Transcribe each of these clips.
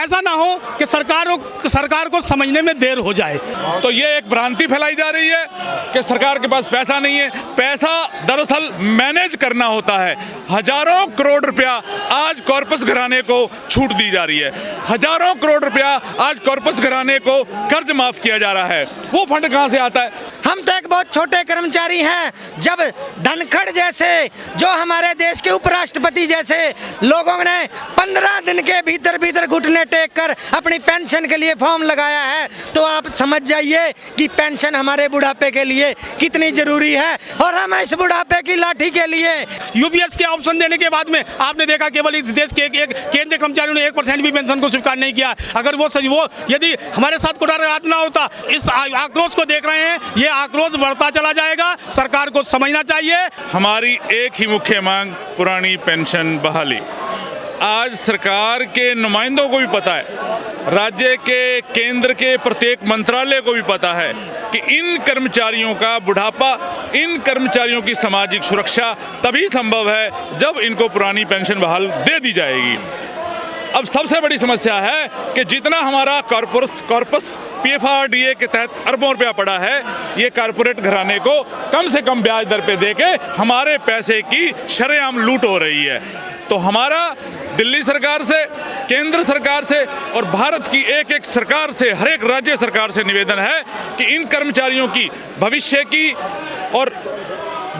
ऐसा ना हो कि सरकार को समझने में देर हो जाए। तो ये एक भ्रांति फैलाई जा रही है कि सरकार के पास पैसा नहीं है। पैसा दरअसल मैनेज करना होता है। हजारों करोड़ रुपया आज कॉर्पस घराने को छूट दी जा रही है। हजारों करोड़ रुपया आज कॉर्पस घराने को कर्ज माफ किया जा रहा है। वो फंड कहां से आता है? हम तो एक बहुत छोटे कर्मचारी हैं। जब धनखड़ जैसे जो हमारे देश के उपराष्ट्रपति जैसे लोगों ने 15 दिन के भीतर घुटने टेक कर अपनी पेंशन के लिए फॉर्म लगाया है, तो आप समझ जाइए कि पेंशन हमारे बुढ़ापे के लिए कितनी जरूरी है। और हम इस बुढ़ापे की लाठी के लिए यूपीएस के ऑप्शन देने के बाद में आपने देखा केवल इस देश के एक केंद्रीय कर्मचारियों ने 1% भी पेंशन को स्वीकार नहीं किया। अगर वो यदि हमारे साथ कुठाराघात ना होता, इस आक्रोश को देख रहे हैं, ये आक्रोश बढ़ता चला जाएगा। सरकार को समझना चाहिए। हमारी एक ही मुख्य मांग पुरानी पेंशन बहाली। आज सरकार के नुमाइंदों को भी पता है, राज्य के केंद्र के प्रत्येक मंत्रालय को भी पता है कि इन कर्मचारियों का बुढ़ापा, इन कर्मचारियों की सामाजिक सुरक्षा तभी संभव है जब इनको पुरानी पेंशन बहाल दे दी जाएगी। अब सबसे बड़ी समस्या है कि जितना हमारा कॉर्पस पीएफआरडीए के तहत अरबों रुपया पड़ा है, ये कारपोरेट घराने को कम से कम ब्याज दर पे देके हमारे पैसे की शरेआम लूट हो रही है। तो हमारा दिल्ली सरकार से, केंद्र सरकार से और भारत की एक एक सरकार से, हर एक राज्य सरकार से निवेदन है कि इन कर्मचारियों की भविष्य की और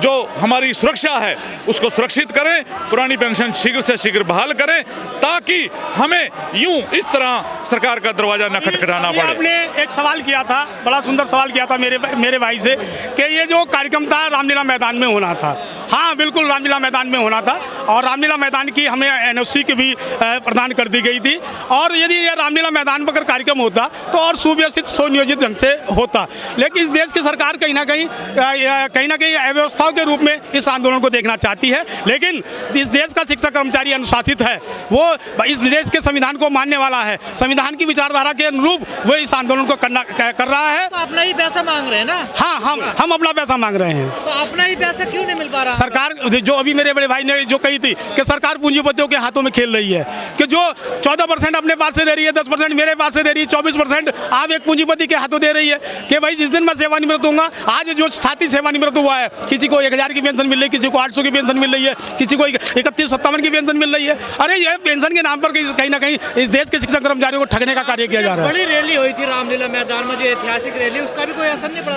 जो हमारी सुरक्षा है उसको सुरक्षित करें, पुरानी पेंशन शीघ्र से शीघ्र बहाल करें, ताकि हमें यूं इस तरह सरकार का दरवाजा न खटखटाना पड़े। आपने एक सवाल किया था, बड़ा सुंदर सवाल किया था मेरे भाई से कि ये जो कार्यक्रम था रामलीला मैदान में होना था। हाँ, बिल्कुल रामलीला मैदान में होना था और रामलीला मैदान की हमें एनओसी की भी प्रदान कर दी गई थी। और यदि ये रामलीला मैदान पर अगर कार्यक्रम होता तो और सुव्यवस्थित सुनियोजित ढंग से होता, लेकिन इस देश की सरकार कहीं ना कहीं अव्यवस्था के रूप में इस आंदोलन को देखना चाहती है। लेकिन इस देश का शिक्षक कर्मचारी अनुशासित है, वो इस देश के संविधान को मानने वाला है, संविधान की विचारधारा के अनुरूप वो इस आंदोलन को कर रहा है। तो अपना ही पैसा मांग रहे हैं ना? हाँ, हम अपना पैसा मांग रहे हैं। तो अपना ही पैसा क्यों नहीं मिल पा रहा? सरकार जो अभी मेरे बड़े भाई ने जो कही थी कि सरकार पूंजीपतियों के हाथों में खेल रही है, कि जो 14% अपने पास से दे रही है, 10% मेरे पास से दे रही है, 24% आप एक पूंजीपति के हाथों दे रही है कि भाई जिस दिन मैं सेवानिवृत्त होऊंगा, आज जो साथी सेवानिवृत्त हुआ है, किसी को 1000 की पेंशन मिल रही है, किसी को 800 की पेंशन मिल रही है, किसी को 3157 की पेंशन मिल रही है। अरे ये पेंशन के नाम पर कहीं ना कहीं इस देश के शिक्षक कर्मचारियों को ठगने का कार्य किया जा रहा है। बड़ी रैली हुई थी रामलीला मैदान में, जो ऐतिहासिक रैली, उसका भी कोई असर नहीं पड़ा?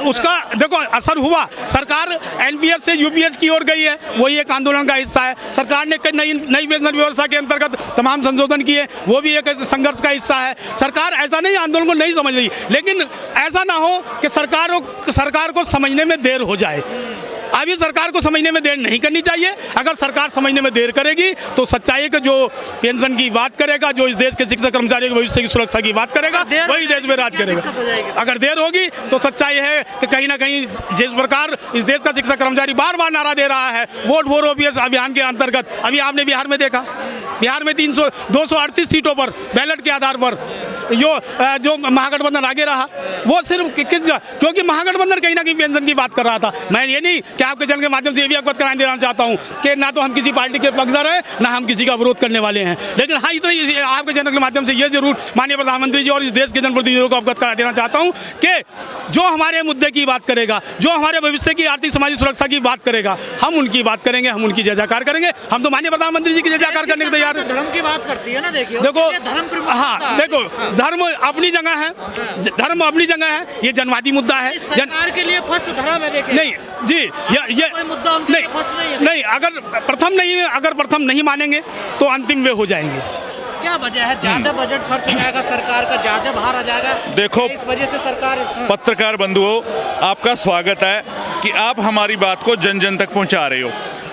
उसका देखो असर हुआ। सरकार एनपीएस से यूपीएस की ओर गई है, वही एक आंदोलन का हिस्सा है। सरकार ने नई पेंशन व्यवस्था के अंतर्गत तमाम संशोधन किए, वो भी एक संघर्ष का हिस्सा है। सरकार ऐसा नहीं आंदोलन को नहीं समझ रही, लेकिन ऐसा ना हो कि सरकार को समझने में देर हो जाए। अभी सरकार को समझने में देर नहीं करनी चाहिए। अगर सरकार समझने में देर करेगी तो सच्चाई के जो पेंशन की बात करेगा, जो इस देश के शिक्षक कर्मचारियों के भविष्य की सुरक्षा की बात करेगा, वही देश में राज करेगा। अगर देर होगी तो सच्चाई है कि कहीं ना कहीं जिस प्रकार इस देश का शिक्षक कर्मचारी बार बार नारा दे रहा है वोट फॉर ओपीएस अभियान के अंतर्गत, अभी आपने बिहार में देखा, बिहार में 238 सीटों पर बैलेट के आधार पर जो महागठबंधन आगे रहा, वो सिर्फ क्योंकि महागठबंधन कहीं ना कहीं पेंशन की बात कर रहा था। मैं ये नहीं कि आपके चैनल के माध्यम से ये भी अवगत कराने देना चाहता हूँ कि ना तो हम किसी पार्टी के पक्षधर हैं, ना हम किसी का विरोध करने वाले हैं, लेकिन हाँ इतना ही आपके चैनल के माध्यम से ये जरूर माननीय प्रधानमंत्री जी और इस देश के जनप्रतिनिधियों को अवगत करा देना चाहता हूँ कि जो हमारे मुद्दे की बात करेगा, जो हमारे भविष्य की आर्थिक सामाजिक सुरक्षा की बात करेगा, हम उनकी बात करेंगे, हम उनकी जय जयकार करेंगे। हम तो माननीय प्रधानमंत्री जी की जय जयकार करने के तैयार हैं। धर्म की बात करती है ना, देखो हाँ, देखो धर्म अपनी जगह है, धर्म अपनी जगह है, ये जनवादी मुद्दा है। सरकार के लिए फर्स्ट धर्म है, देखिए। नहीं जी, ये मुद्दा नहीं, अगर प्रथम नहीं मानेंगे तो अंतिम वे हो जाएंगे। क्या वजह है? ज्यादा बजट खर्च हो जाएगा, सरकार का ज्यादा भार आ जाएगा। देखो, इस वजह से सरकार। पत्रकार बंधुओं, आपका स्वागत है कि आप हमारी बात को जन जन तक पहुंचा रहे हो।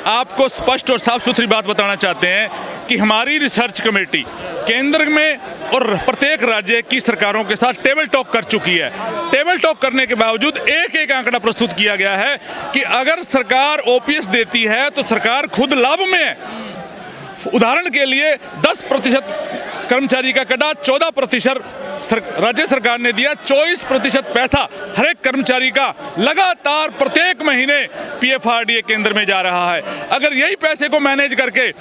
आपको स्पष्ट और साफ सुथरी बात बताना चाहते हैं कि हमारी रिसर्च कमेटी केंद्र में और प्रत्येक राज्य की सरकारों के साथ टेबल टॉक कर चुकी है। टेबल टॉक करने के बावजूद एक एक आंकड़ा प्रस्तुत किया गया है कि अगर सरकार ओपीएस देती है तो सरकार खुद लाभ में है। उदाहरण के लिए 10% कर्मचारी का कटा, 14% राज्य सरकार ने दिया, 24% पैसा हर एक कर्मचारी का लगातार प्रत्येक महीने पीएफआरडीए केंद्र में जा रहा है। अगर यही पैसे को मैनेज करके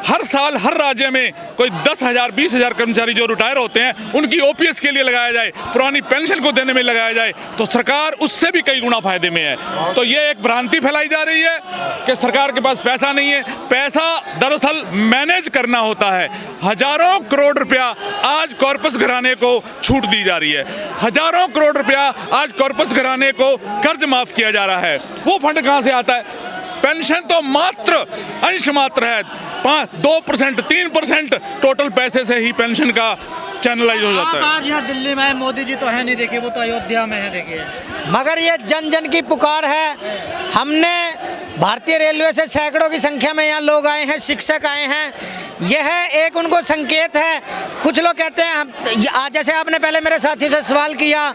हर साल हर राज्य में कोई 10,000 20,000 कर्मचारी जो रिटायर होते हैं उनकी ओपीएस के लिए लगाया जाए, पुरानी पेंशन को देने में लगाया जाए, तो सरकार उससे भी कई गुना फायदे में है। तो ये एक भ्रांति फैलाई जा रही है कि सरकार के पास पैसा नहीं है। पैसा दरअसल मैनेज करना होता है। हजारों करोड़ रुपया आज कॉर्पस घराने को छूट दी जा रही है, हजारों करोड़ रुपया आज कॉर्पस घराने को कर्ज माफ किया जा रहा है। वो फंड कहाँ से आता है? पेंशन तो मात्र अंश मात्र है, 2% 3% टोटल पैसे से ही पेंशन का चैनलाइज हो जाता है। आज यहाँ दिल्ली में है, मोदी जी तो है नहीं, देखिए वो तो अयोध्या में है, देखिए। मगर ये जन जन की पुकार है। हमने भारतीय रेलवे से सैकड़ों की संख्या में यहाँ लोग आए हैं, शिक्षक आए हैं। यह एक उनको संकेत है। कुछ लोग कहते हैं, आज जैसे आपने पहले मेरे साथियों से सवाल किया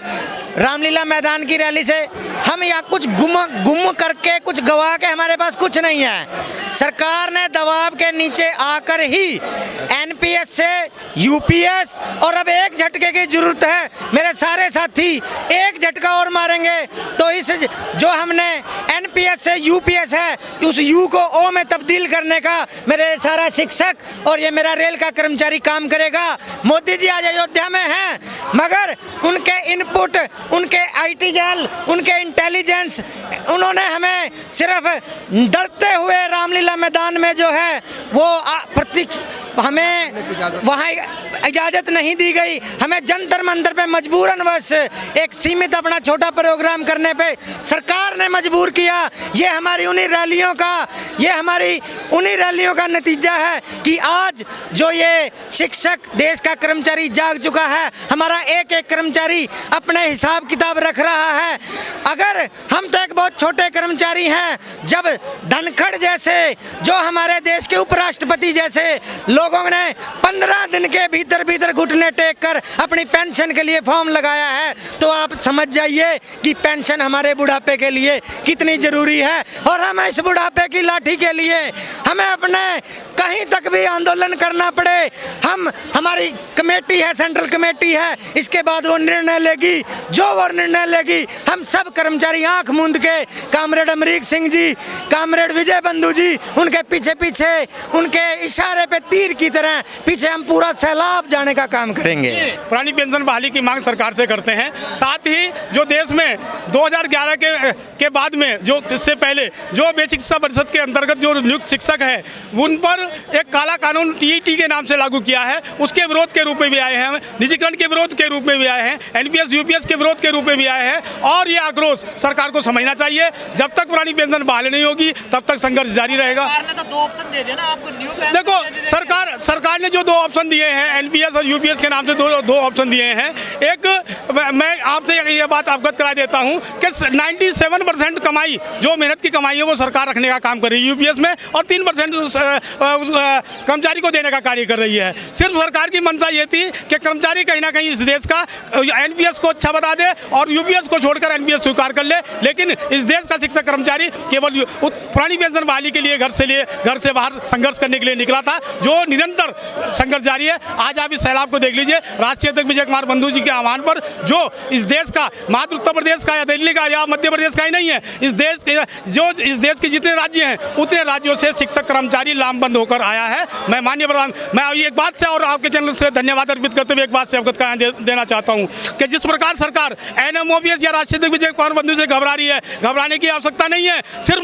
रामलीला मैदान की रैली से, हम यहाँ कुछ गुम करके कुछ गवा के हमारे पास कुछ नहीं है। सरकार ने दबाव के नीचे आकर ही एनपीएस से यूपीएस, और अब एक झटके की जरूरत है। मेरे सारे साथी एक झटका और मारेंगे तो इस जो हमने एनपीएस से यूपीएस है उस यू को ओ में तब्दील करने का मेरे सारा शिक्षक और ये मेरा रेल का कर्मचारी काम करेगा। मोदी जी आज अयोध्या में हैं, मगर उनके इनपुट, उनके आईटी जाल, उनके इंटेलिजेंस, उन्होंने हमें सिर्फ डरते हुए रामलीला मैदान में जो है वो हमें वहाँ इजाज़त नहीं दी गई। हमें जंतर मंतर पे मजबूरन बस एक सीमित अपना छोटा प्रोग्राम करने पे सरकार ने मजबूर किया। ये हमारी उन्हीं रैलियों का नतीजा है कि आज जो ये शिक्षक देश का कर्मचारी जाग चुका है। हमारा एक एक कर्मचारी अपने हिसाब किताब रख रहा है। अगर हम तो एक बहुत छोटे कर्मचारी हैं, जब धनखड़ जैसे जो हमारे देश के उपराष्ट्रपति जैसे लोगों ने 15 दिन के भीतर घुटने टेक कर अपनी पेंशन के लिए फॉर्म लगाया है, तो आप समझ जाइए कि पेंशन हमारे बुढ़ापे के लिए कितनी जरूरी है। और हम इस बुढ़ापे की लाठी के लिए हमें अपने कहीं तक भी आंदोलन करना पड़े, हमारी कमेटी है, सेंट्रल कमेटी है, इसके बाद वो निर्णय लेगी, जो वो निर्णय लेगी हम सब कर्मचारी आंख मूंद के कामरेड अमरीक सिंह जी, कामरेड विजय बंधु जी, उनके पीछे उनके इशारे पे तीर की तरह पीछे हम पूरा सैलाब जाने का काम करेंगे। पुरानी पेंशन बहाली की मांग सरकार से करते हैं। साथ ही जो देश में 2011 के बाद में जो इससे पहले जो बेसिक शिक्षा परिषद के अंतर्गत जो नियुक्त शिक्षक है उन पर एक काला कानून टीईटी के नाम से लागू किया है, उसके विरोध के रूप में भी आए हैं, निजीकरण के विरोध के रूप में भी आए हैं, एनपीएस यूपीएस के विरोध के रूप में भी आए हैं। और ये आक्रोश सरकार को समझना चाहिए। जब तक पुरानी पेंशन बहाली नहीं होगी तब तक संघर्ष जारी रहेगा। सरकार ने तो 2 ऑप्शन दे दिए ना आपको। देखो सरकार ने जो 2 ऑप्शन दिए हैं, एनपीएस और यूपीएस के नाम से दो ऑप्शन दिए हैं। एक, मैं आपसे ये बात अवगत करा देता हूँ कि 97% कमाई, जो मेहनत की कमाई है वो सरकार रखने का काम कर रही है यूपीएस में, और 3% कर्मचारी को देने का कार्य कर रही है। सिर्फ सरकार की मंशा ये थी कि कर्मचारी कहीं ना कहीं इस देश का एनपीएस को अच्छा बता दे और यूपीएस को छोड़कर एनपीएस स्वीकार कर ले। लेकिन इस देश का शिक्षक कर्मचारी केवल पुरानी पेंशन बहाली के लिए घर से बाहर संघर्ष करने के लिए निकला था, जो निरंतर संघर्ष जारी है। आज आप इस सैलाब को देख लीजिए। राष्ट्रीय अध्यक्ष विजय कुमार बंधु जी के आह्वान पर जो इस देश का, मात्र उत्तर प्रदेश का या दिल्ली का या मध्य प्रदेश का ही नहीं है, इस देश के जितने राज्य हैं उतने राज्यों से शिक्षक कर्मचारी लामबंद होकर आया है। मैं माननीय प्रधान, मैं एक बात से और आपके चैनल से धन्यवाद अर्पित करते हुए एक बात से अवगत देना चाहता हूँ कि जिस प्रकार सरकार एनएमओपीएस या राष्ट्रीय अध्यक्ष विजय कुमार बंधु से घबरा रही है, घबराने की आवश्यकता नहीं है। सिर्फ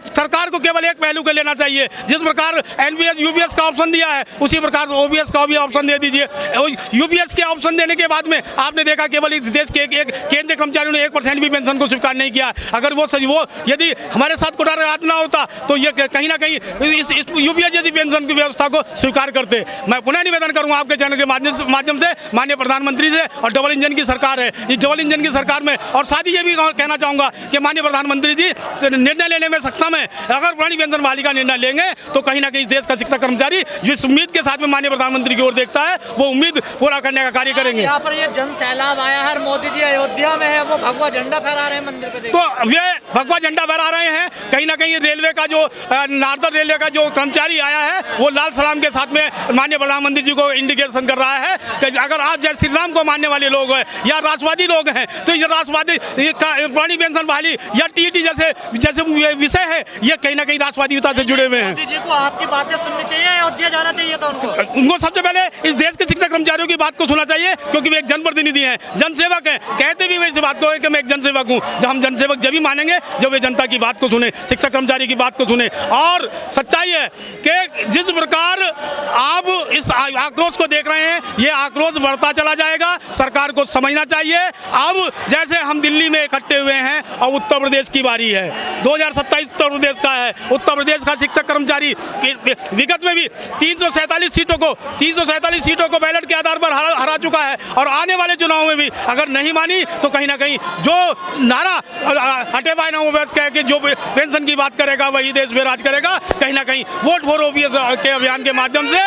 सरकार को केवल एक पहलू को लेना चाहिए। जिस प्रकार एनपीएस यूपीएस का ऑप्शन दिया है उसी प्रकार ओपीएस का भी ऑप्शन दे दीजिए। यूपीएस के ऑप्शन देने के बाद में आपने देखा केवल इस देश के एक केंद्रीय कर्मचारियों ने 1% भी पेंशन को स्वीकार नहीं किया। अगर वो यदि हमारे साथ कुठाराघात ना होता तो ये कहीं ना कहीं इस यूपीएस जैसी पेंशन की व्यवस्था को स्वीकार करते। मैं पुनः निवेदन करूंगा आपके चैनल के माध्यम से माननीय प्रधानमंत्री से, और डबल इंजन की सरकार है, इस डबल इंजन की सरकार में, और साथ ही ये भी कहना चाहूंगा कि माननीय प्रधानमंत्री जी निर्णय लेने में सक्षम है। अगर पुरानी पेंशन बहाली का निर्णय लेंगे तो कहीं ना कहीं देश का शिक्षक कर्मचारी जो इस उम्मीद के साथ में माननीय प्रधानमंत्री की ओर देख देखता है वो उम्मीद पूरा करने का कार्य करेंगे। यहाँ पर ये जन सैलाब आया है, मोदी जी अयोध्या में है, वो भगवा झंडा फहरा रहे हैं मंदिर पे। तो वे भगवा झंडा फहरा रहे हैं। कहीं ना कहीं रेलवे का जो नार्दर्न रेलवे का जो कर्मचारी आया है वो लाल सलाम के साथ में माननीय प्रधानमंत्री जी को इंडिकेशन कर रहा है कि अगर आप जैसे श्री राम को मानने वाले लोग हैं या राष्ट्रवादी लोग हैं तो ये राष्ट्रवादी पुरानी पेंशन बहाली या टीटी जैसे विषय है, ये कहीं ना कहीं राष्ट्रवादीता से जुड़े हुए हैं। मोदी जी को आपकी बातें सुननी चाहिए, अयोध्या जाना चाहिए था उनको सबसे पहले इस देश के शिक्षक कर्मचारियों की बात को सुनना चाहिए, क्योंकि वे एक जनप्रतिनिधि हैं, जनसेवक हैं। कहते भी वैसे बात को है कि मैं एक जनसेवक हूं। जब हम जनसेवक जब भी मानेंगे जब वे जनता की बात को सुने, शिक्षक कर्मचारी की बात को सुने। और सच्चाई है कि जिस प्रकार आप इस आक्रोश को देख रहे हैं ये आक्रोश बढ़ता चला जाएगा। सरकार को समझना चाहिए अब जैसे हम दिल्ली में इकट्ठे हुए हैं और उत्तर प्रदेश की बारी है। 2027 उत्तर प्रदेश का है। उत्तर प्रदेश का शिक्षक कर्मचारी विगत में भी 347 सीटों को बैलेट के आधार पर हरा चुका है और आने वाले चुनाव में भी अगर नहीं मानी तो कहीं ना कहीं जो नारा हटे बाय ना ओबीएस कह के जो पेंशन की बात करेगा वही देश में राज करेगा। कहीं ना कहीं वोट फॉर ओबीएस के अभियान के माध्यम से